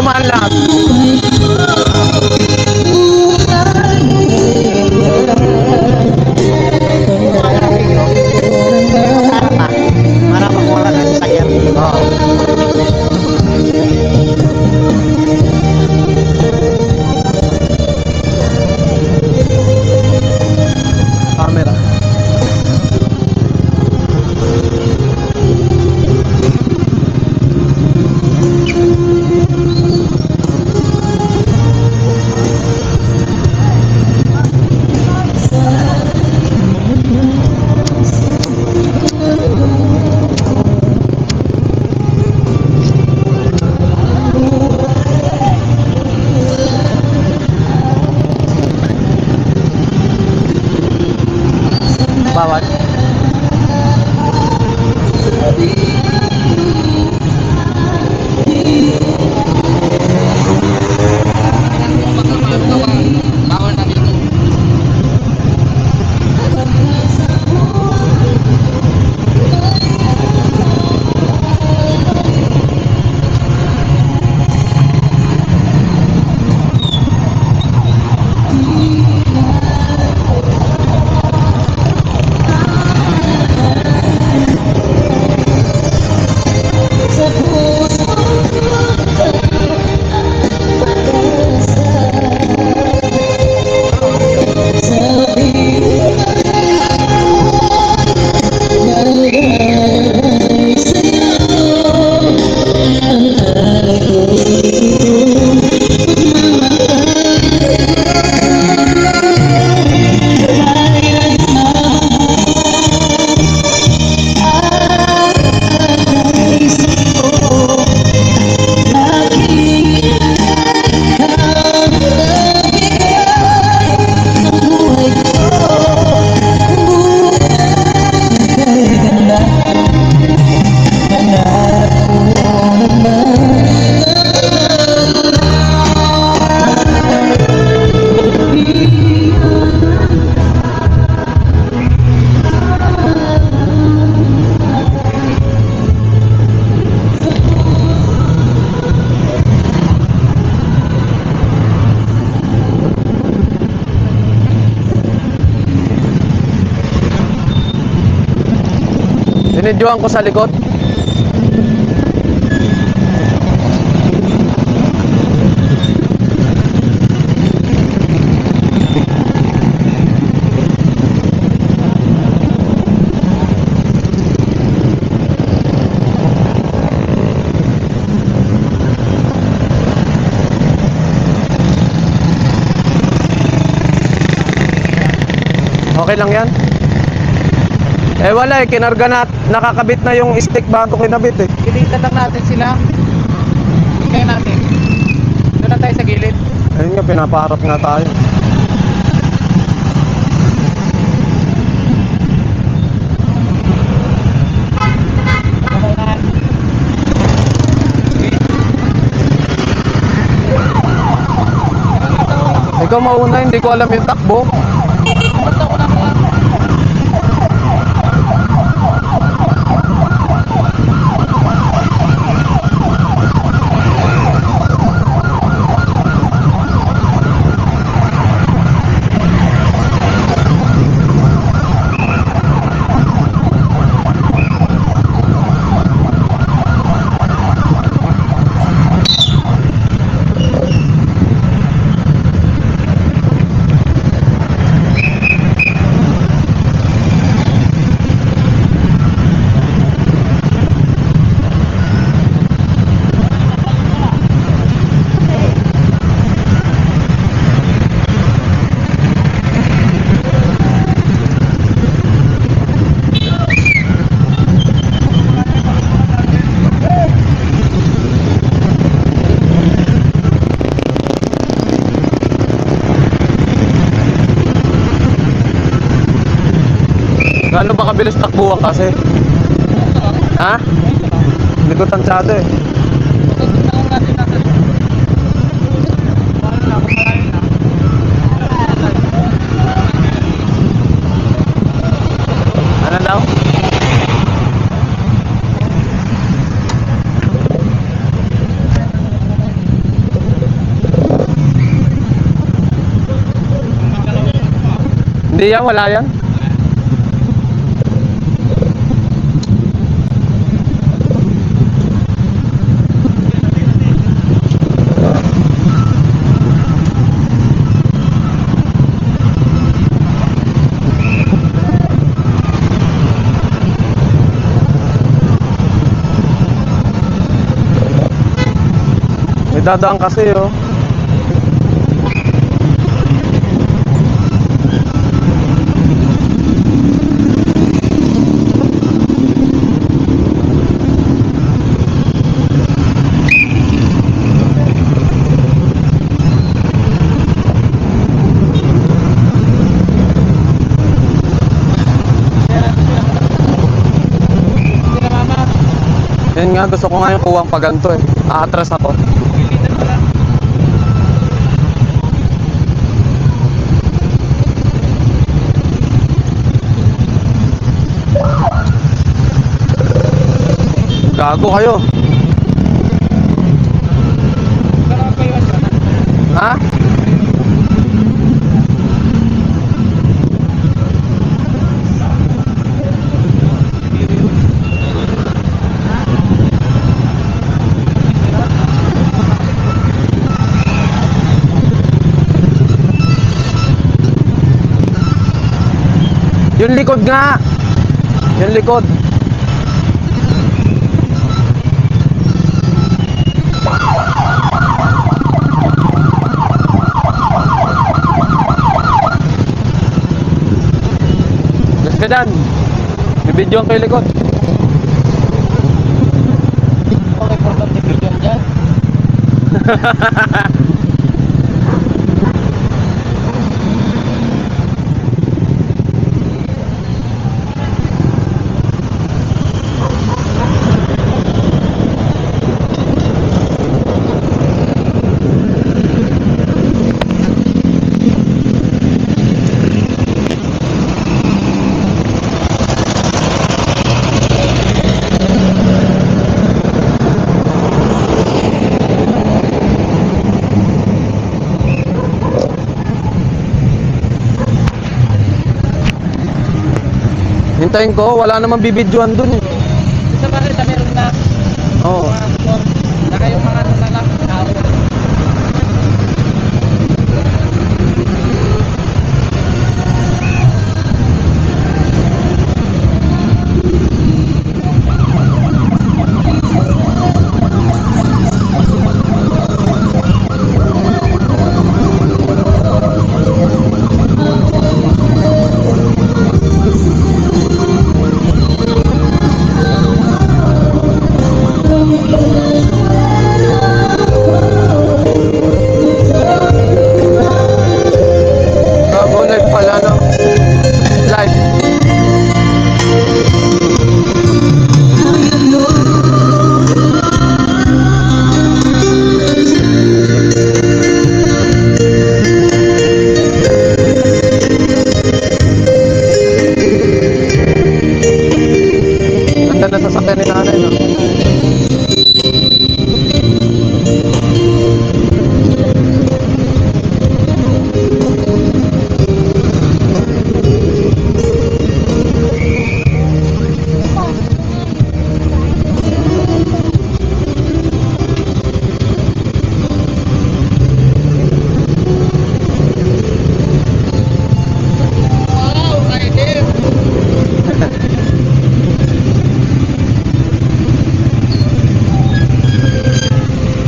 dumaan lahat. Marapang wala ng sakyan. Camera. Bawat. Binidyohan ko sa likod. Okay lang yan. Eh wala eh, kinarga na, nakakabit na yung stick bago kinabit eh. Kinitan lang natin sila. Kaya natin. Doon na tayo sa gilid. Ayun nga, pinapaharap nga tayo. Ikaw mauna, hindi ko alam yung takbo. Gaano ba kabilis takbuhan kasi? Ha? Hindi ko tansyado eh. Ano daw? Hindi yan, wala yan. May dadaan kasi oh. Hindi na mama. Yan nga, gusto ko nga yung kuwang paganto eh. Aatras ako. Pilitan mo lang. Gago kayo. Karapaywan ka na. Ha? Yung likod nga. Yung likod. Gas ka dyan. May video ang kay likod. Okay, importante video dyan. Hintayin ko, wala namang bibidyoan dun eh. Sa bakit na meron na Oo. mga motor. Saka yung mga ano na lang. Tao. Gago, live pala no. Live. Ganda na sasakyan ni nanay no. Wow, idea.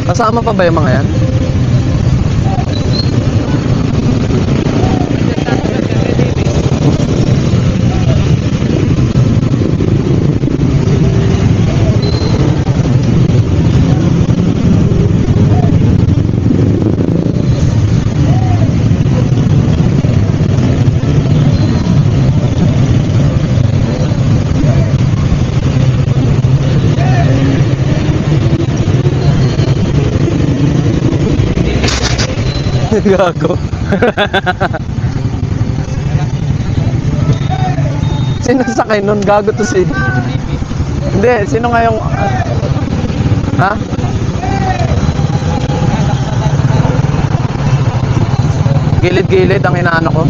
Kasama pa ba yung mga yan? Gago. Sino sakay nun? Gago to si... Hindi, sino nga yung... Ha? Gilid-gilid ang inaano ko.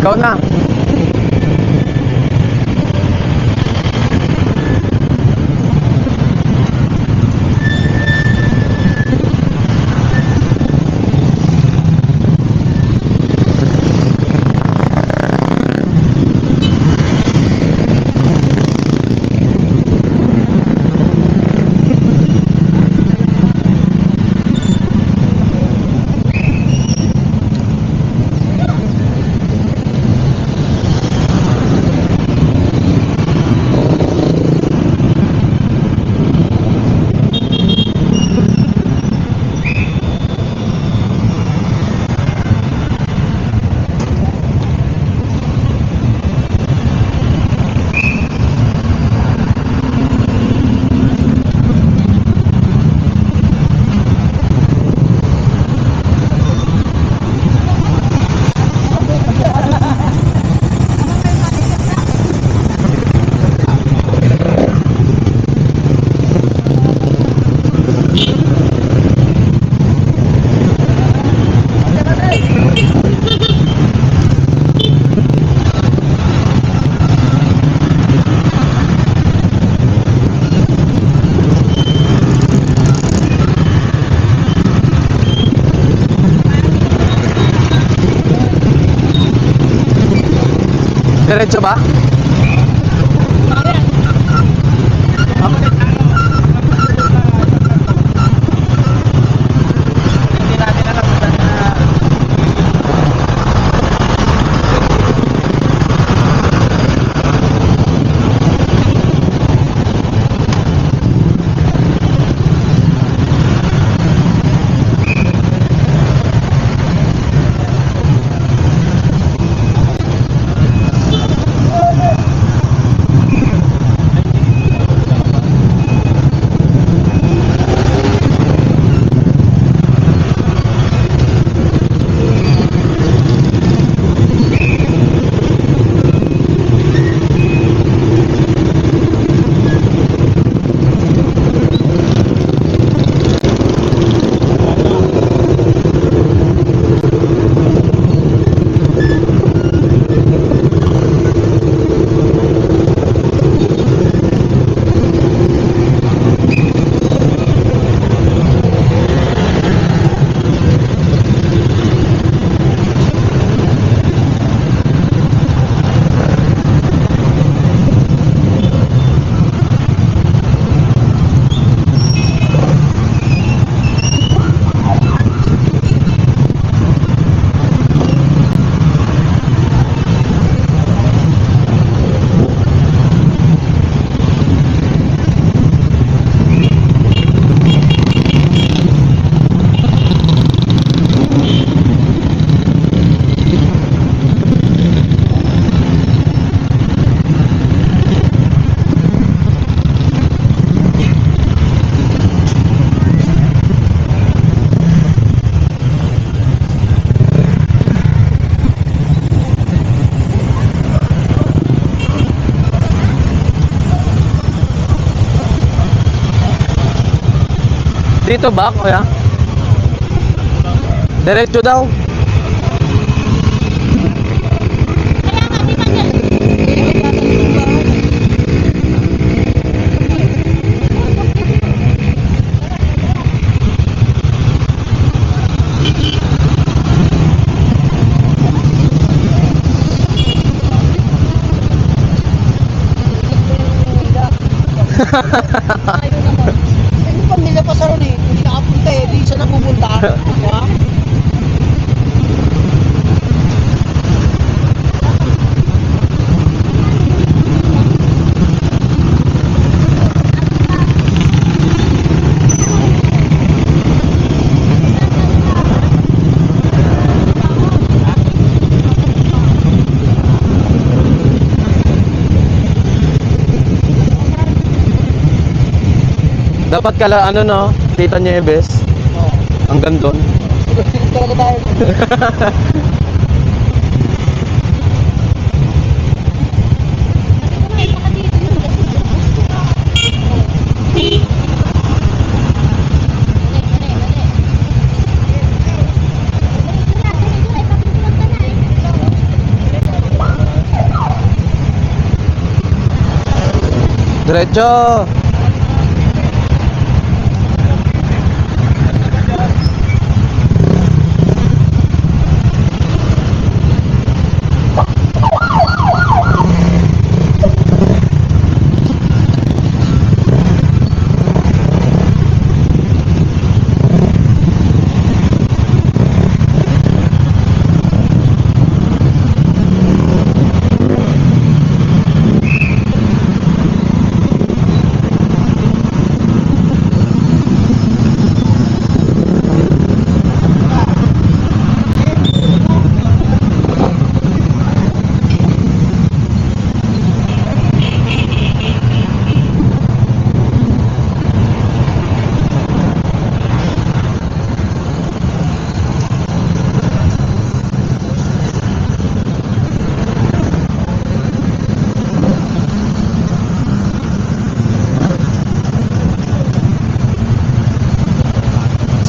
Ikaw na. Diretso ba? Hindi natin alam kung saan na Dito ba, kuya? Diretso daw. Ano pamilya pa sa ron eh? Hindi nakapunta eh. Di siya napupunta. Diba? Dapat kala ano no, Tita Nieves. Oo. Hanggang doon. Talaga tayo. Diretso.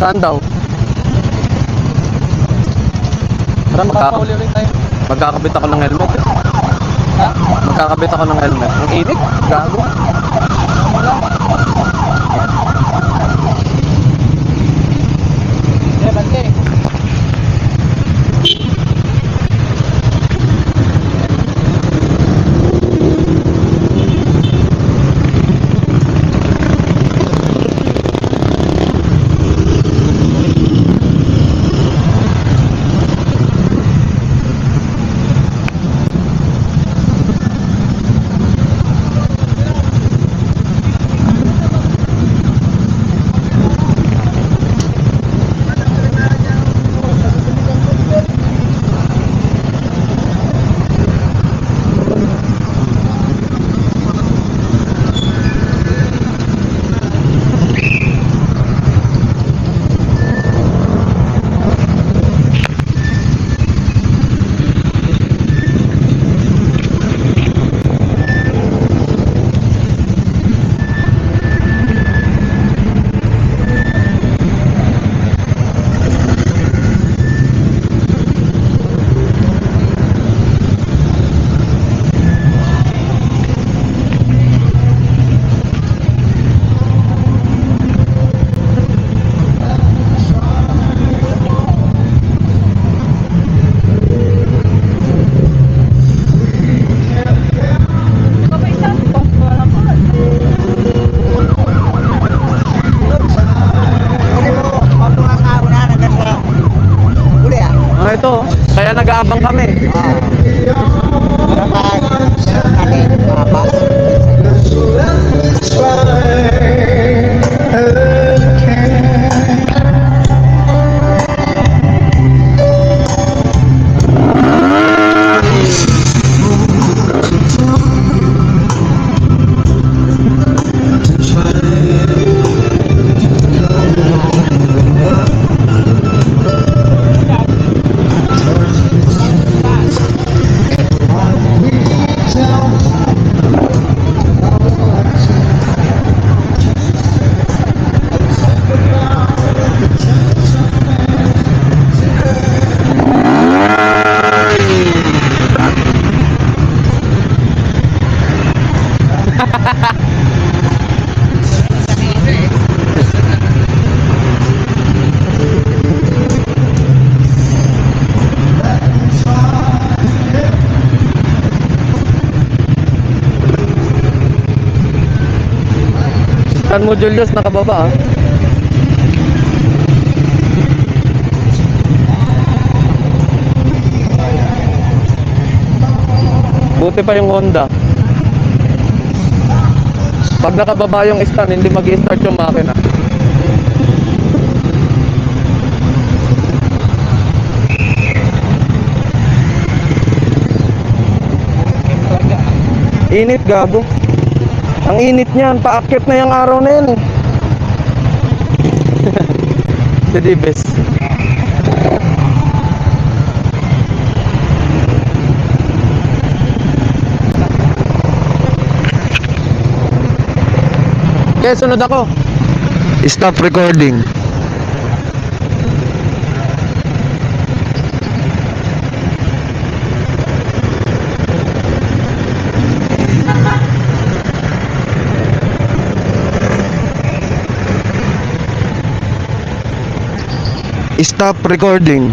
Saan daw? Tara, Papauli ulit tayo. magkakabit ako ng helmet. Ha? Magkakabit ako ng helmet. Ang init. Gago. Yeah, bante. Ah, ito. Kaya nag-aabang kami. Saan mo, Julius? Nakababa ah. Buti pa yung Honda. Pag nakababa yung stand, hindi mag-i-start yung makina. Init, gago. Ang init niyan, paakyat na yung araw na yan eh. Si Dibes. Okay, sunod ako. Stop recording. Stop recording.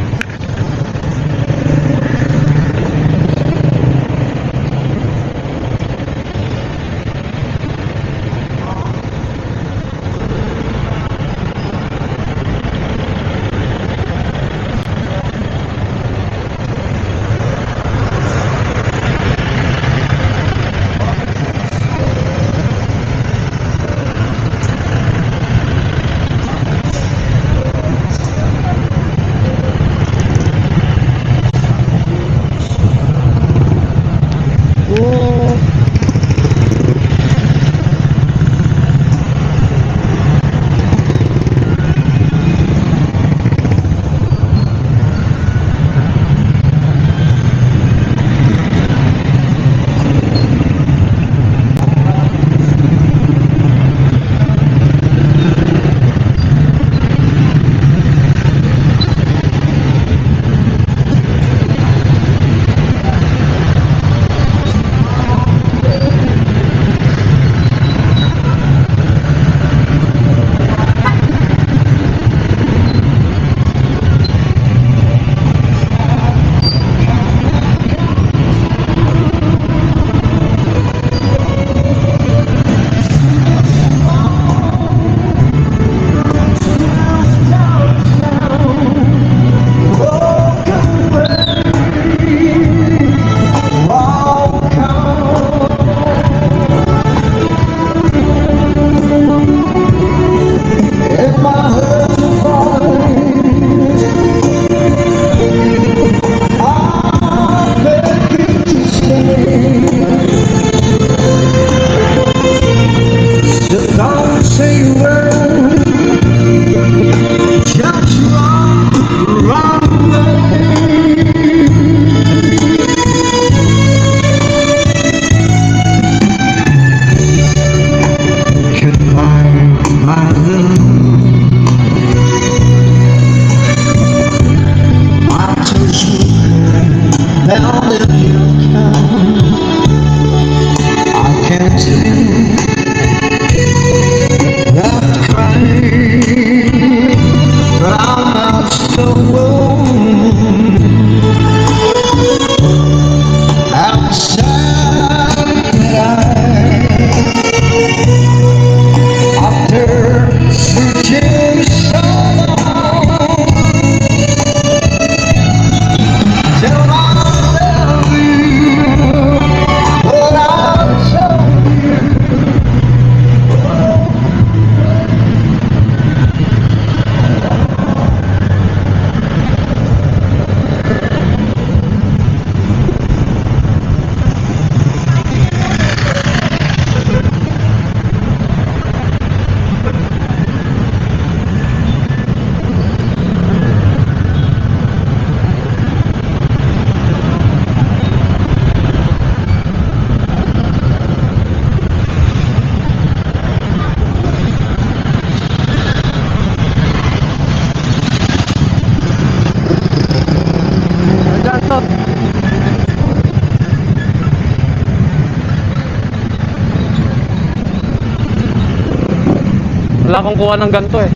Wala akong kuha ng ganito eh.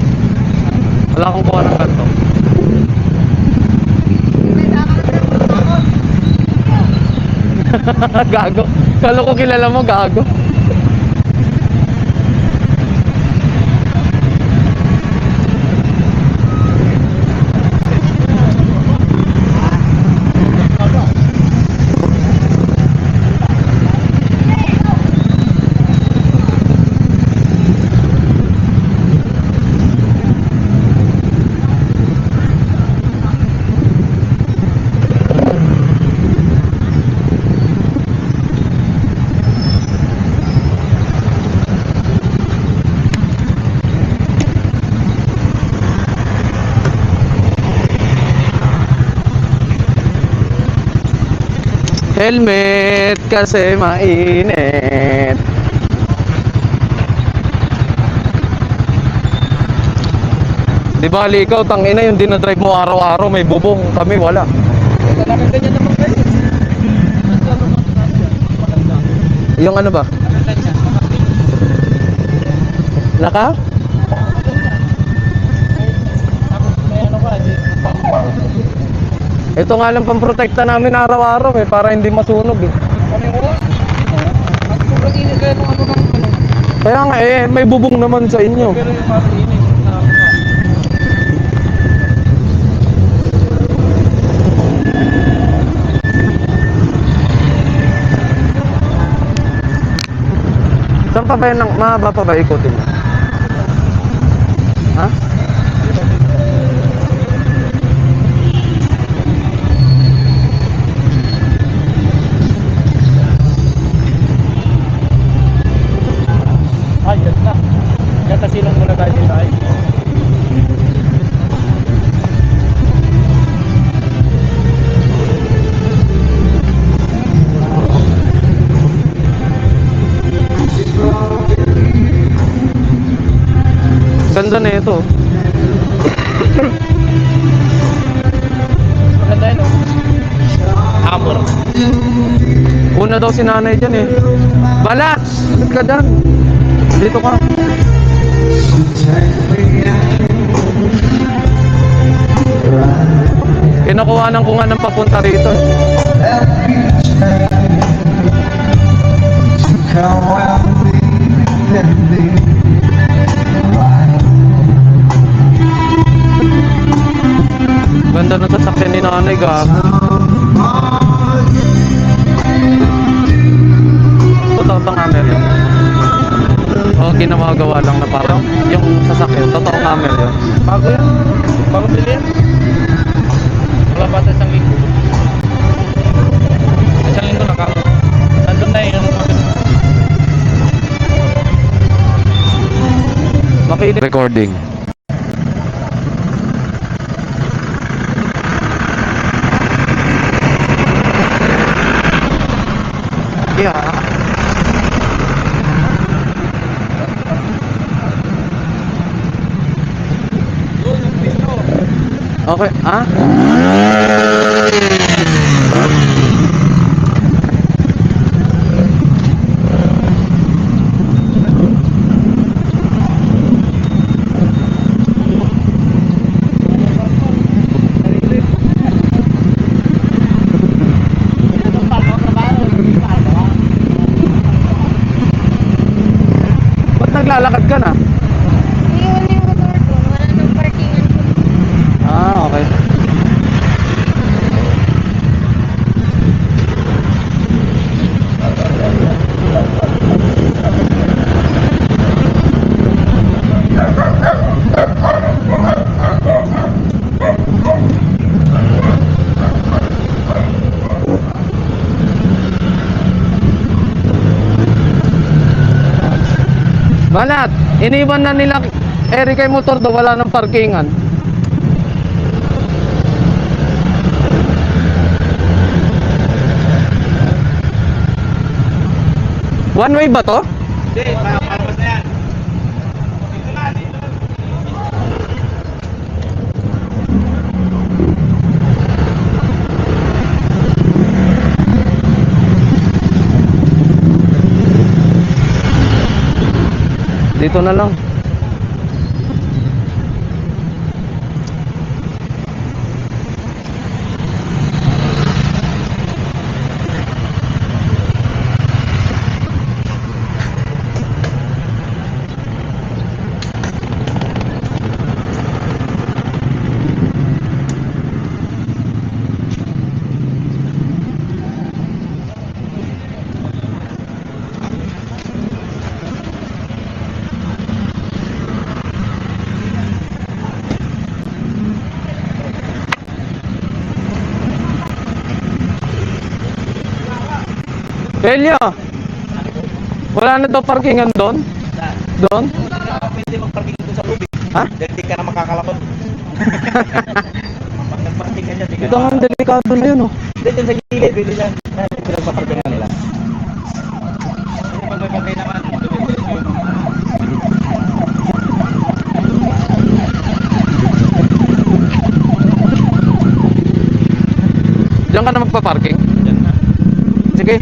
Wala akong kuha ng ganito. Gago. Kala ko kilala mo, gago. Helmet kasi mainit. Di ba ikaw, tangina yung dinadrive mo araw-araw, may bubong, kami wala. Talagang ganyan naman kayo. Yung ano ba? Naka? May ano ka, Ito nga lang pamprotekta namin araw-araw eh, para hindi masunog eh. Ano yung oras? At sobrang init kaya nung ano ng ano. Kaya nga eh, may bubong naman sa inyo. Pero yung parang init na Saan pa ba yun? Mahaba pa ba ikutin mo? Ha? ay, ganda. Ganda silong muna tayo dito ay. Ganda na ito. Maganda yun, oh. Hammer. Una daw si nanay dyan eh. Balat! Balat ka dyan. Dito ka. Kinukuhanan ko nga ng papunta rito. Ganda na sasakyan ni nanay, gab. Totoong hammer yun. O, ginagawa lang na parang yung sasakyan. Totoong hammer yun. Bago yan. Bago bili yan. Wala pa sa isang linggo. Isang linggo na kamo. Nandun na yun. Makinig. Recording. Yeah. Okay, ah? Ba't naglalakad ka na? Iwan yung motor ko. Wala nang parkingan ko. Ah, okay. Balat, iniwan na nila Eric ay motor daw, wala ng parkingan. One way ba to? Hindi, palabas na yan. Dito na, dito. Dito na lang. Elio, wala na daw parkingan doon? Doon? Pwede magparking doon sa lobby. Ha? Dahil di ka na makakalapot. Pag nagparking ka dyan, di ka Ito ang delikado na yun, oh. Hindi, dyan sa gilid, pwede dyan. Dito nagpaparkingan nila. Pag may parking naman, Diyan ka na magpa-parking? dyan na. Sige.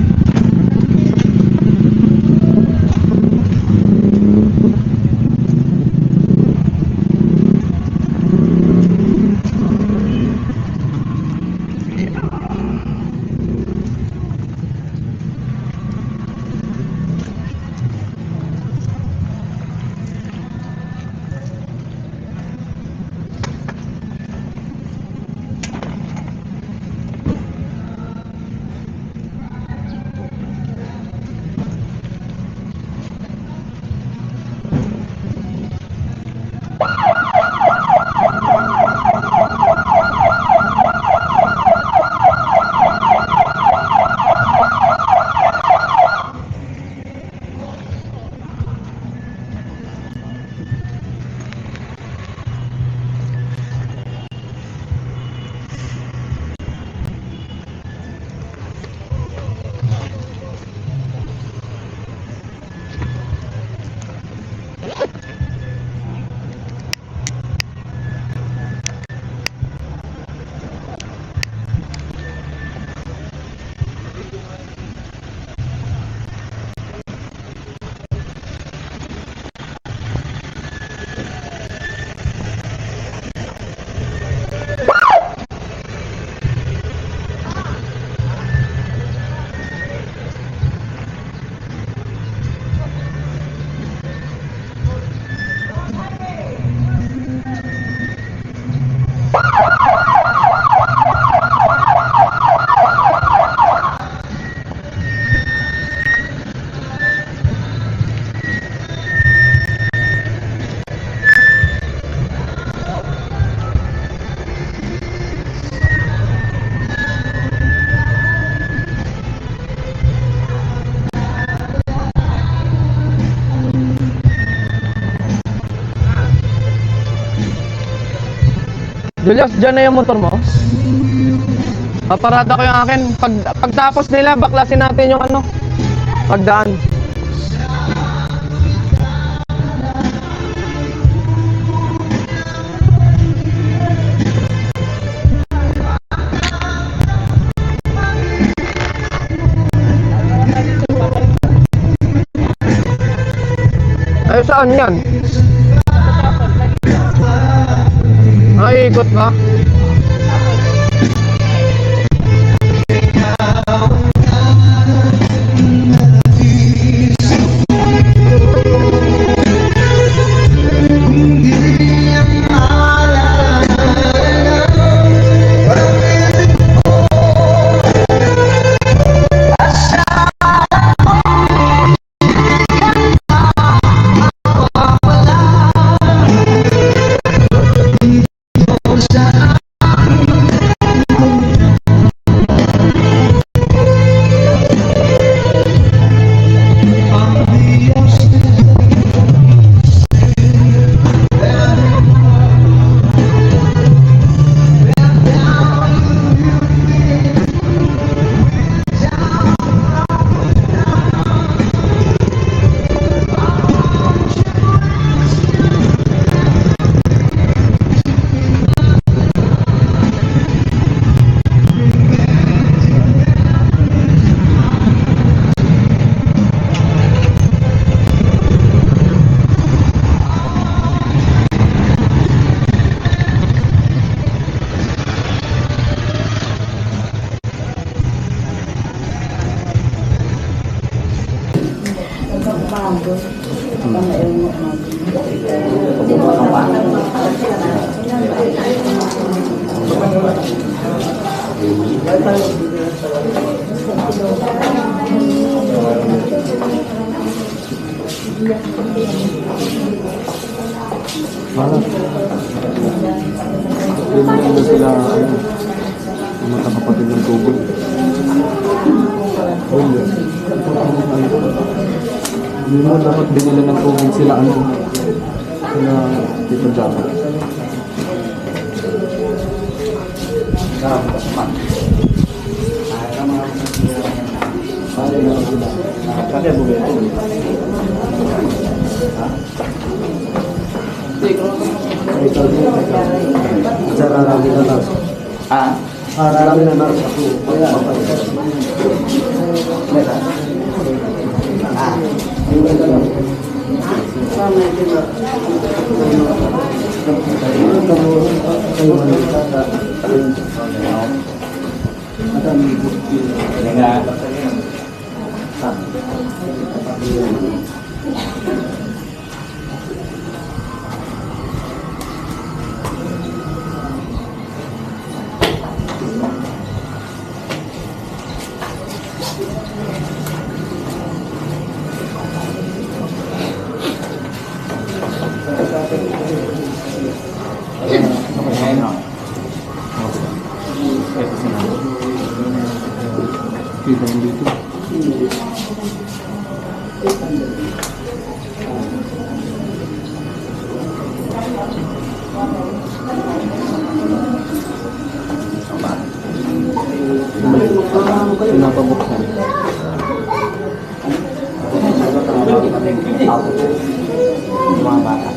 Julius, dyan na yung motor mo. Paparada ko yung akin. Pagtapos nila, baklasin natin yung ano, pagdaan. Ay, saan yan? Ay, ikot ba? Hindi na sila ang mga kapatid ng tubig. Hindi mo dapat binila ng tubig sila sila Tito Java. Kita yung dito. Pinapabuksan. Mga bata.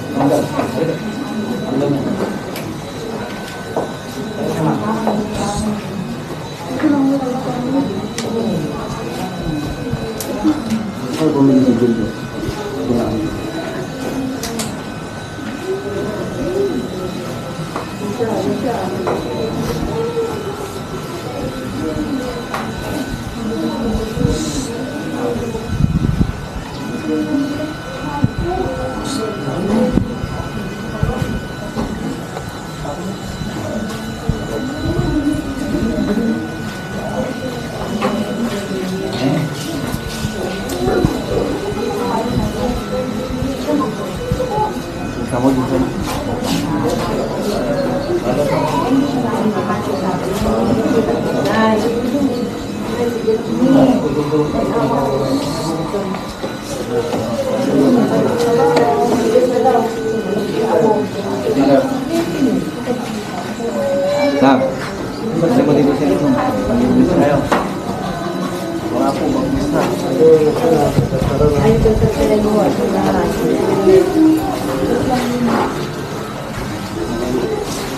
Ay, bumili si Gildo. Kailangan. Sam, kasi mo dito sila. Pag-ibig kayo. Wala po, mag-ibig na.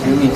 Yumi.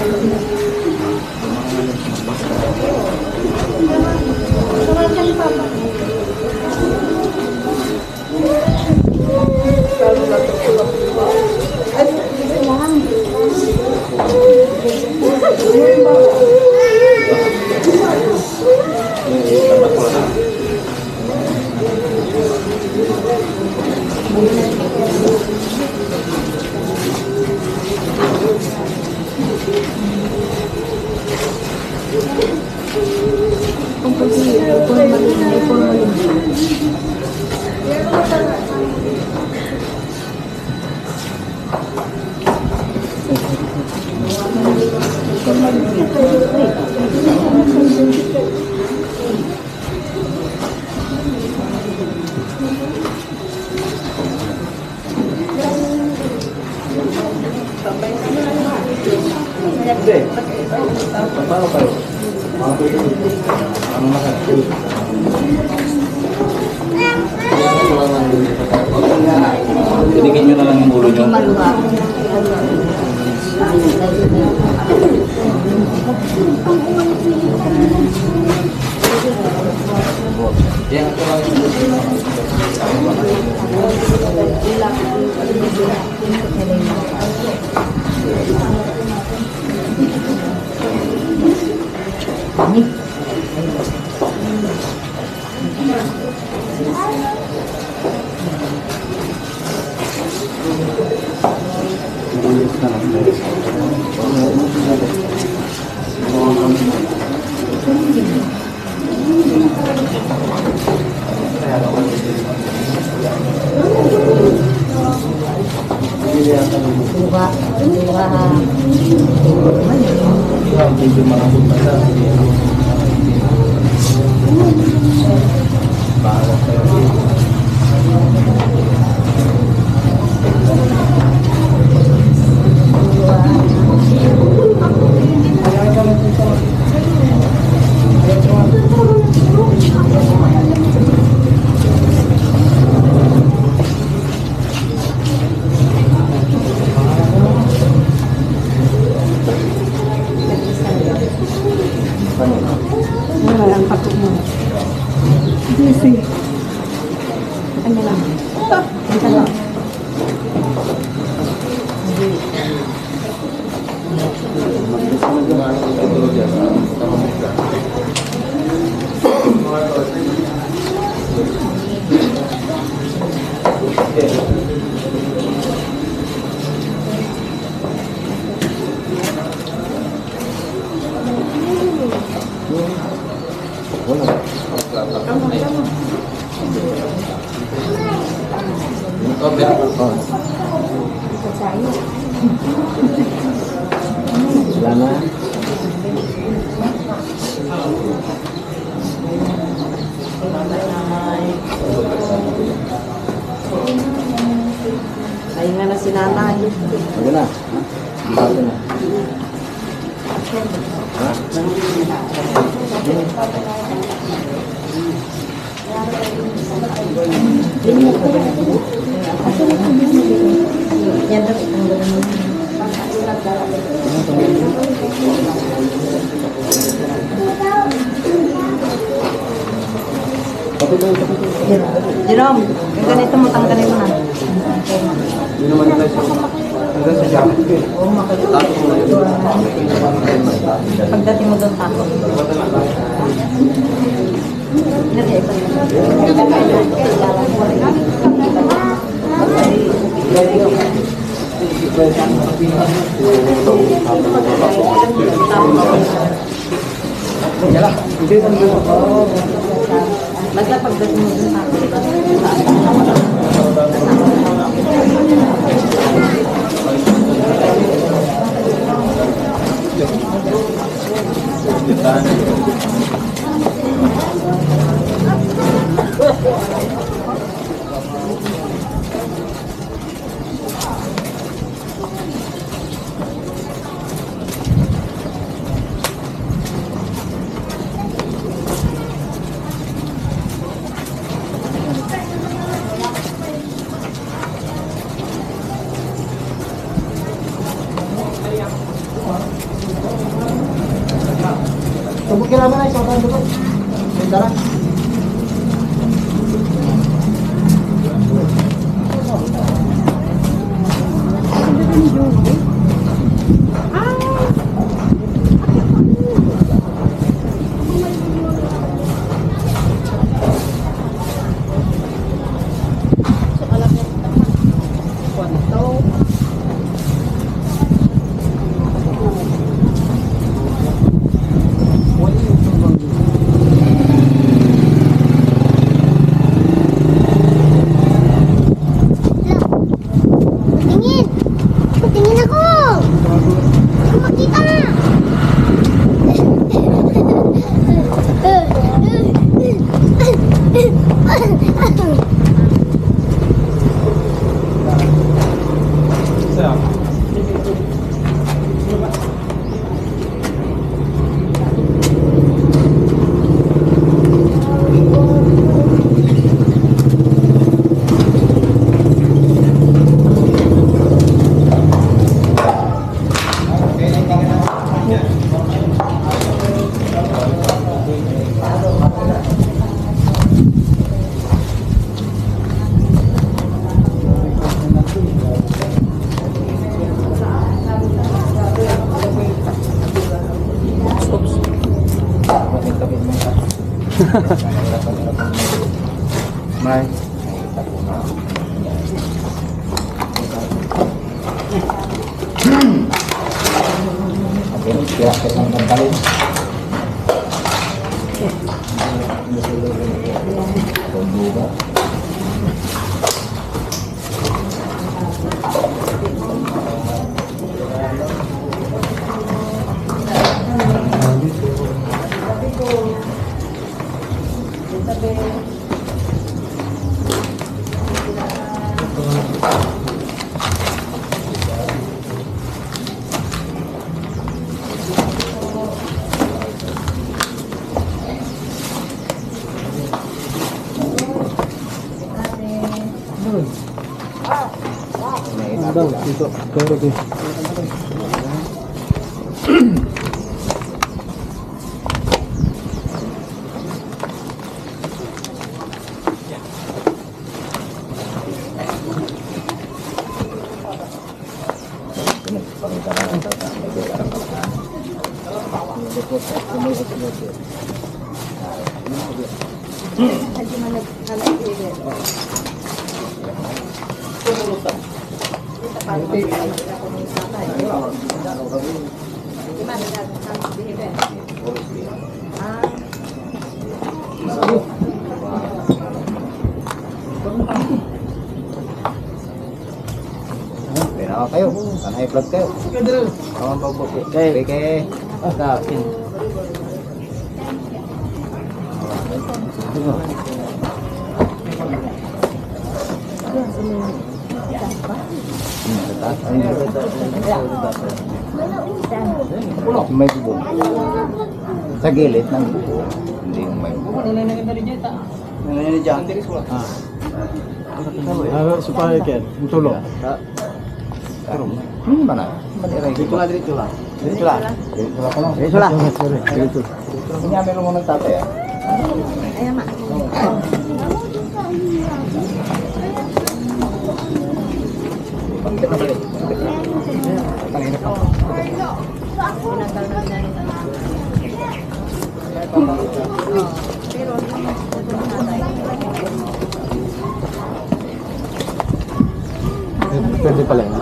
Paano kayo? Ano na kayo? Titigin nyo na lang yung ulo nyo. Yan ito lang Salamat. Ayun nga na si nanay. Ano na? Bago na. Yan daw ang gano'n. Jerome, yung ganito mo, tanggalin mo na. Hindi naman nila siya. Hanggang sa jacket. Oo, pagdating mo doon, tako. Basta pagdating mo doon, tako. Sige namin ay, sobrang doon. Tara. Tingin! Tingin ako! Ako makita! May. Dito. Kaya dito. Kayo, sana i-vlog kayo. Kawan pa po. Kaya. Akin. May bubong. Sa gilid ng bubong. Hindi yung may bubong. Nanay dyan. Supaya Ken, tulong. Mana? Dito lang, dito lang. Dito lang. Dito lang ko lang. Dito lang. Dito. Inyamil mo ng tatay ah. Ayan ma. Pagkita na balik. Pangina pa. Pwede pala yun.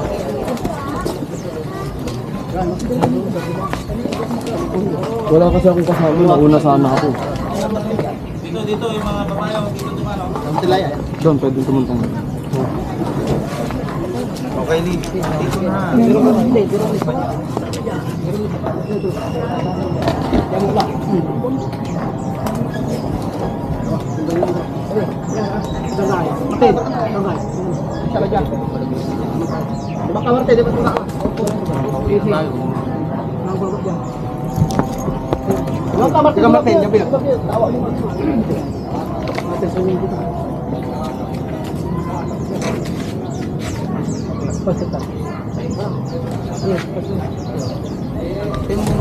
Wala kasi akong kasama, nauna sana ako. Dito yung mga babae, dito tumano. Ang tilaya. Doon, pwede tumuntang. Okay, Lee. Dito na.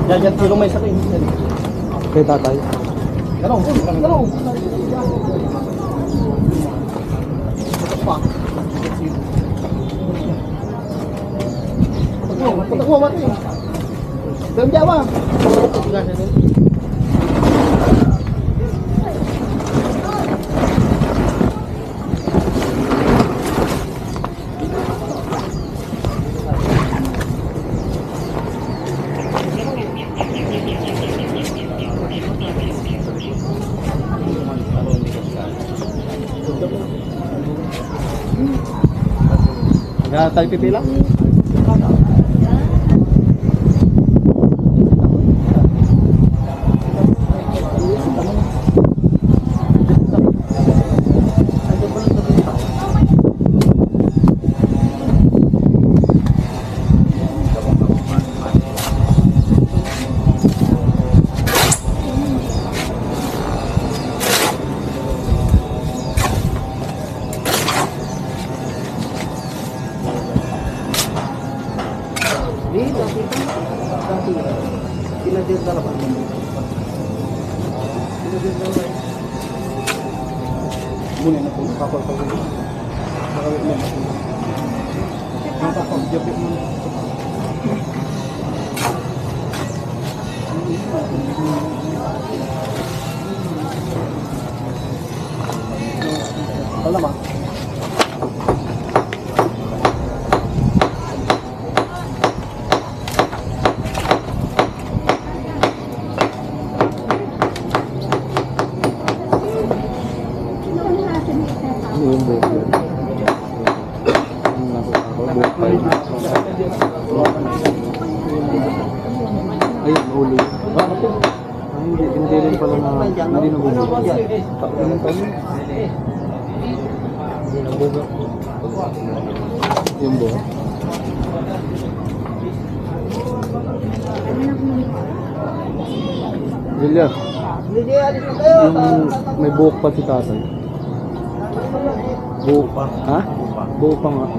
Jajan tulong may sakit. Kay tatay. Tanong, tanong. Patakbo, mati. Dalam Jawa. Ada tayo pipila? Muna na po, kapal pa rin. Nakawit na po. Nakapag-japit mo. Alam ba? Yung buhok yun. Buhok pa yun. Ayun, ulo. Hindi rin pala na, hindi na buhok. Ganun pa yun. Yung buhok. Julia, yung may buhok pa si tatay. Buhok pa. Ha? Buhok pa nga.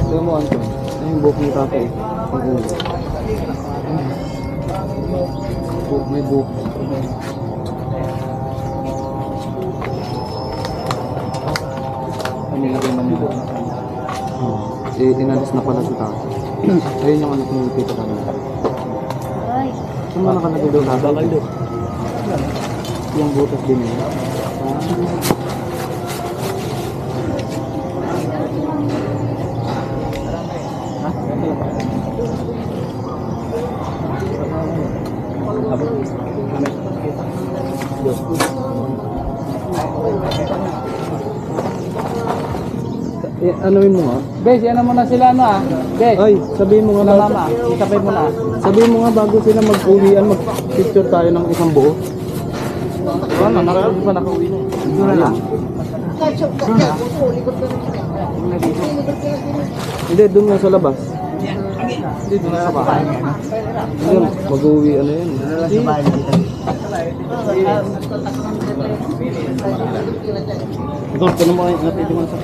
Tignan mo, Anton. Ano yung buhok ni tatay? Ang ulo. May buhok. Ano yung naman yung buhok? Inalis na pala si tatay. Ayun yung anak ng tito kanina. Saan mo nakalagay daw tatay? Yung butas din yun. Anuin mo nga. Guys, yan mo na sila na. Guys, Ay, sabihin mo nga na mama, isapay mo na. Sabihin mo nga bago sila mag-uwian, mag-picture tayo ng isang buo. Wala na, nakauwi na. Doon na. Hindi, doon nga sa labas. Hindi, doon na sa bahay. Hindi, mag-uwi, ano yan. Ikaw, tanong mo kayo, natin mo sa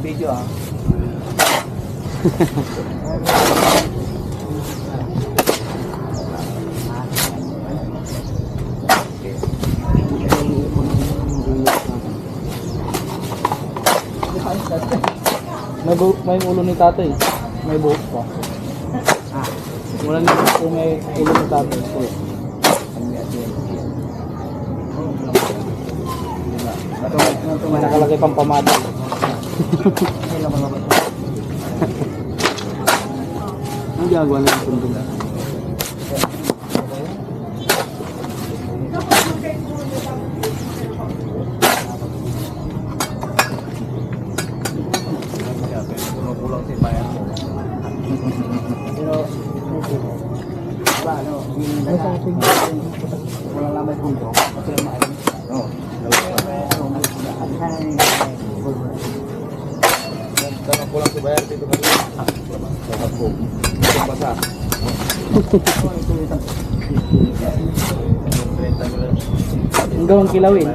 video ah. May ulo ni tatay. May buhok pa. Wala na kung may ulo ni tatay. May nakalagay pang pamada. Ang ginagawa na yung sundo. Walang lamay punto. Kasi Tanong ko lang si Bayar dito kanina. Dapat po. Basa. Ang gawang kilawin.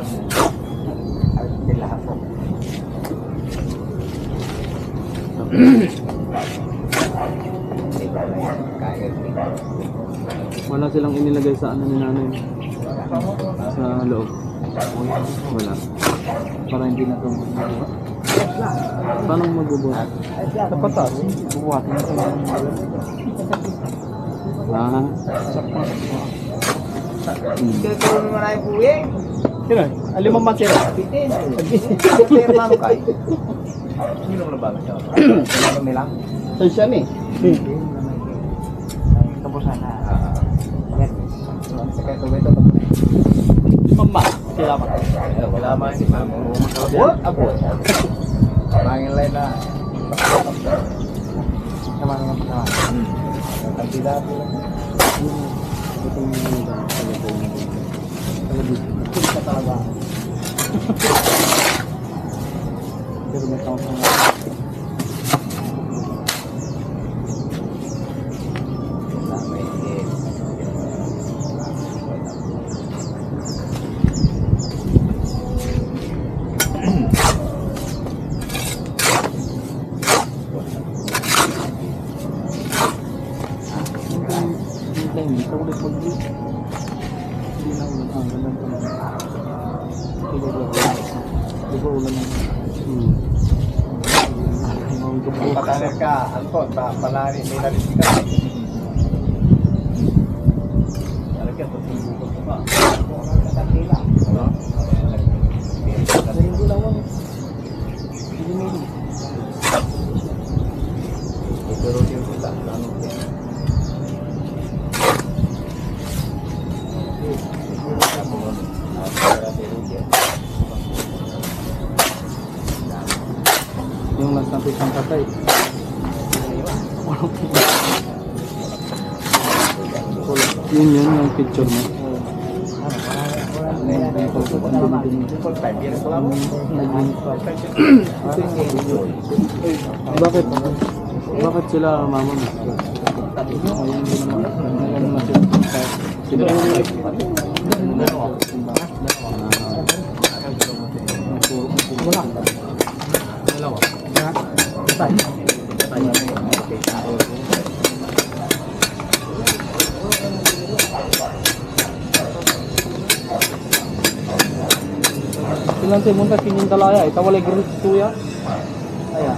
Wala silang inilagay sa ano ni nanay. Sa loob. Wala. Para hindi na itong paano magbubuhat? Sa patas. Bubuhatin ito. Ah. Sino? Alimang matira. Sa siya ni. Mama, sila pa. Wala man si Mamo. Abot, abot. Mangin lain na. Naman naman pa. Kandidat. Talaga. Pero may tawag sa hindi ka ulit mag-view. Hindi na ulit ang ganun pa lang. Di ba ulan na? Pataner ka, Anton, palari, may nalis ka. Talaga, tutulungan ko ba? Katila. Ano? Hindi lang ako. Hindi mo yun. Pero yung sila, ano ko. yung last na pisang patay. Yun yung picture mo. Bakit? Bakit sila mama mo? Ayun din naman. Ayun naman sila. Wala. Silang timunta kinindalaya, itawalay gurus tuya. Aya.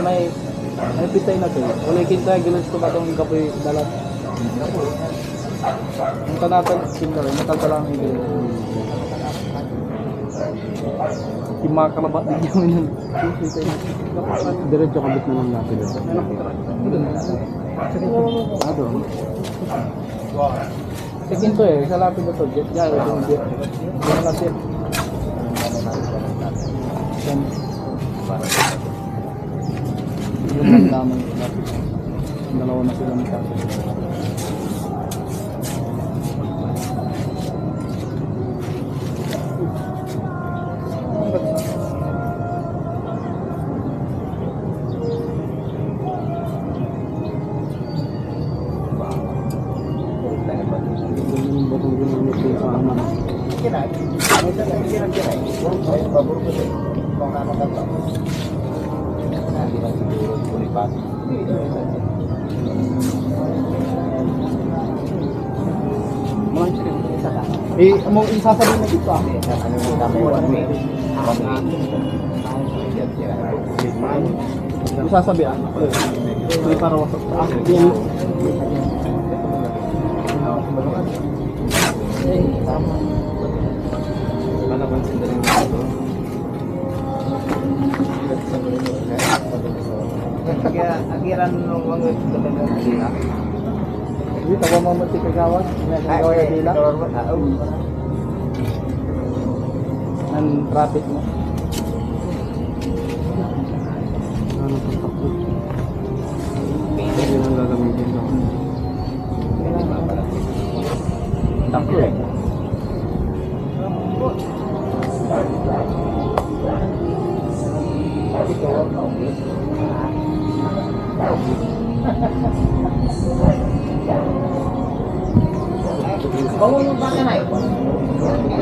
May pitay na to. Walay kintay gurus to batong kapoy dalat. Ang tanatan kindalay, matatalang ni yung mga kalabat din yung diretso kabit na lang natin. Doon. Tekin to sa lapit na to. Diyan yung diyan natin. Yung magdamang lapit. Dalawa na sila magkakit. Mau isasabihin mo dito isasabihan may para wasak Agiran nung mga dila. Hindi, tawa mo mati kagawad. Kagawad na dila. Ang traffic mo. Ano pa takbo? Hindi lang gagamitin ko. Takbo eh.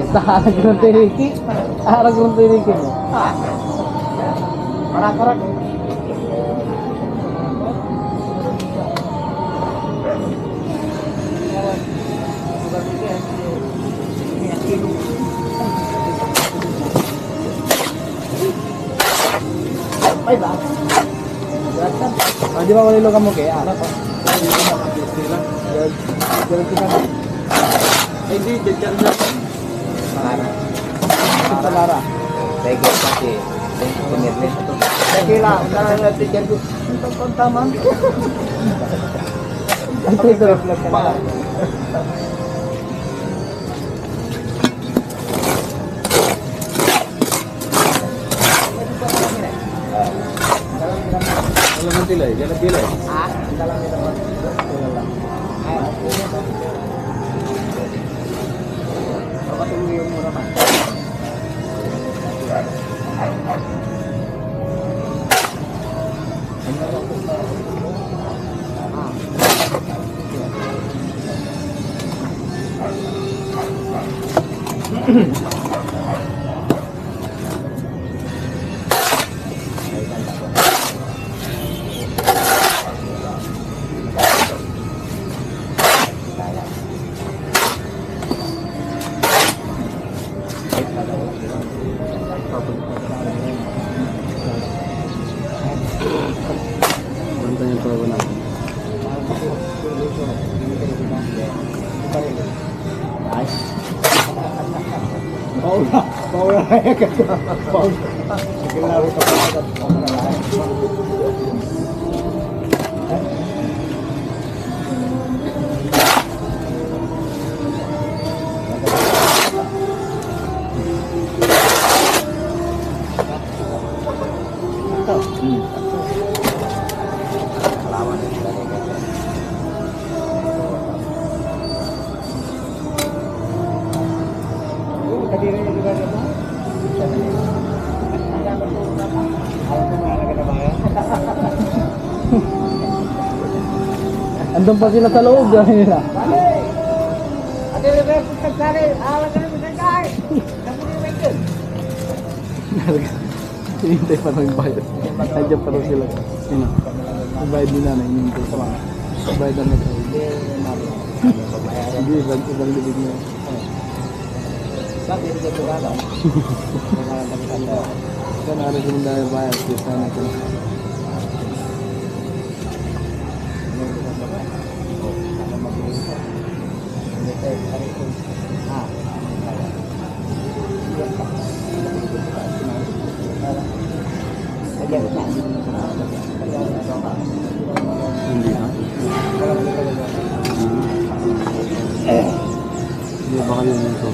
Taharag ng tiriki. Taharag ng tiriki mo. Di ba walilo ka mo kaya? Hindi, dyan na. Palara. Alam mo tila eh, dyan na tila eh. Bantay yung tawa natin. Andun pa sila sa loob, gano'n nila. Hinintay pa ng bayad. Nandiyan pa rin sila. Sino? Ang bayad nila na hinintay pa lang. Ang bayad na nila. Hindi, ibang libig niya. Sana harus dahil bayad. Sana ito na. Hindi na. Hindi ba kayo nito?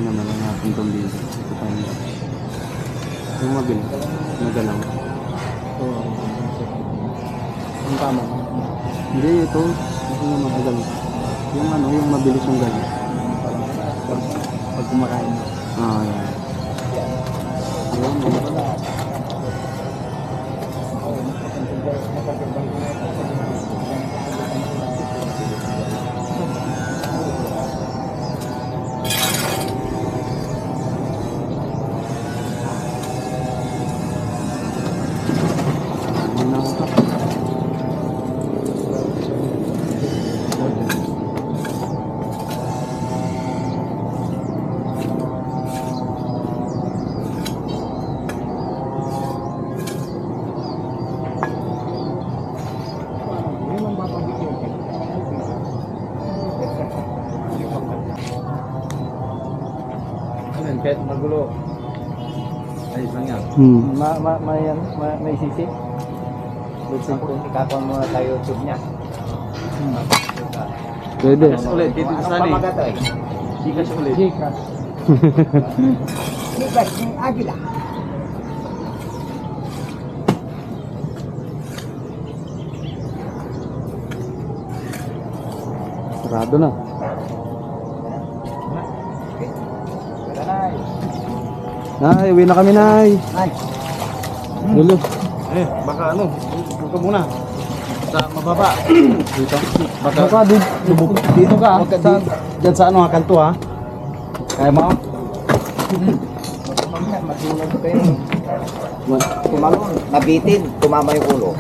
Naman lang natin itong dito. Ito tayo nila. Yung mabilis. Nagalaw. Ang tama. Hindi, ito. Ito yung matagal. Yung ano, yung mabilis yung gano'n. Pag kumakain. Ah, yan. Yun, ano yun, kahit magulo. Ayos lang yan. May sisi. Ikakon mo sa YouTube niya. Pwede. Gcash ulit, dito sa sali. Gcash ulit. Gcash. Agila. Sarado na. Nay, uwi na kami, Nay. Dulo. Baka ano, dito muna. Sa mababa. Dito. Baka dito ka. Diyan sa ano, kanto ha. Kaya mo? Matulog kayo. Tumalon, nabitin, tumama yung ulo.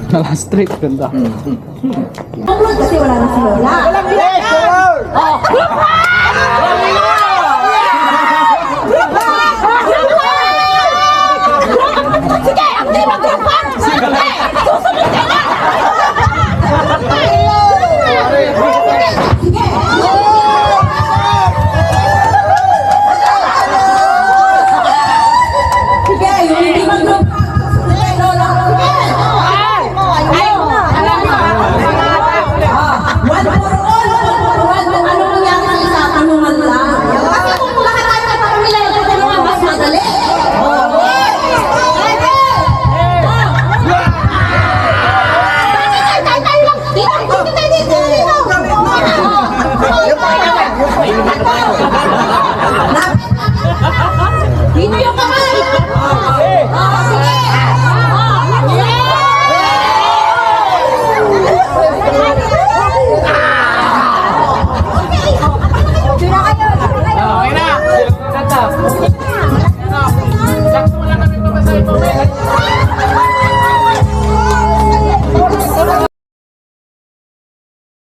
Naka straight, ganda. Kasi wala na si Lola. Walang biyak!